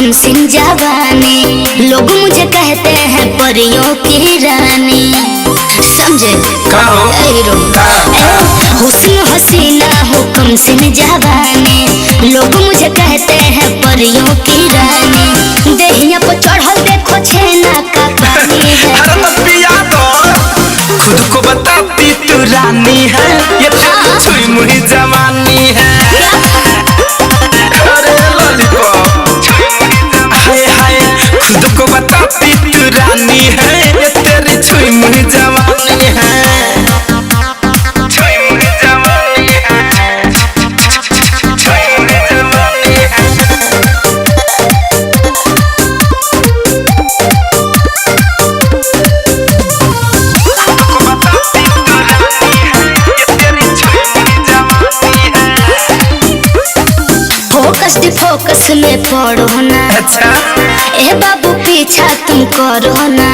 कम सिंह जवानी, लोग मुझे कहते हैं परियों की रानी। समझे हुस्न हसीना हो कम सिंह जवानी, लोग मुझे कहते हैं परियों की रानी। देहिया पर चढ़ल देखो छेना का पानी है। खुद को बताती तू रानी है, ये तेरी छुई मुई जवानी है। अरे लॉलीपॉप हाय हाय, खुद को बताती तू रानी है, ये तेरी छुई मुई जवानी है। छुई मुई जवानी है, छुई मुई जवानी है। फोकस में पड़ो ना, अच्छा ए बाबू पीछा तुम करो ना,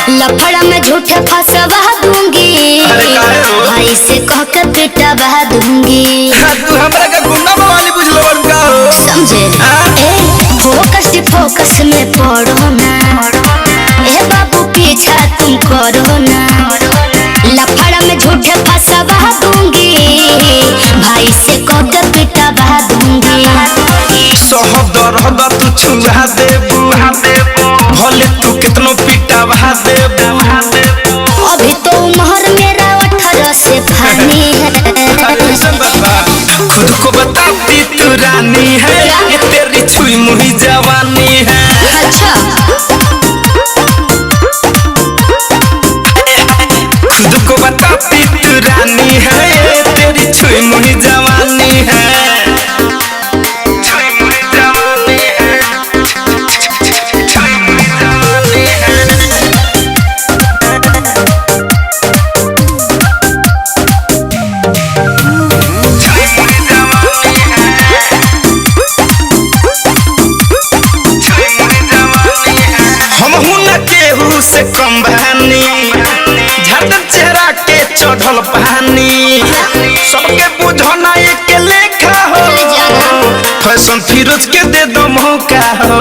लफड़ा में झूठे फंसवा दूंगी, भाई से कह के पिटवा दूंगी। तू हमरा का गुंडा वाली बुझ लो का समझे ए फोकस में पड़ो ना, ए बाबू पीछा तुम करो ना, लफड़ा में झूठे फंसवा दूंगी, भाई से कह के पिटवा दूंगी। सहदर तू छुआ देबू, भले तू कितनो पिटावा देबू। अभी तो उम्र मेरा 18 से फानी है। खुद को बताती तू रानी है, ये तेरी छुई मुई जवानी है। अच्छा खुद को बताती तू रानी है, ये तेरी छुई मुई जवानी है। से कम बहानी झट चेहरा के चढ़ल पानी, सबके बुझना एक लेखा हो, फैशन फिरोज के दे दो मौका हो।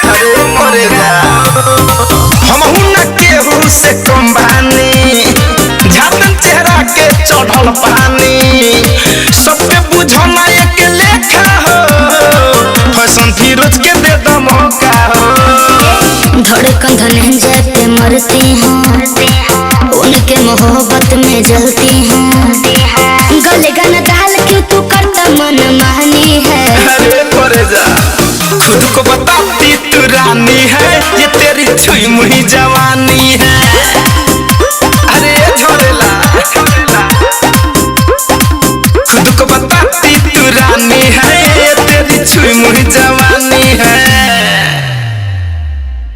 अरे मरे जा हम न केहू से कम बहानी, झट चेहरा के चढ़ल पानी,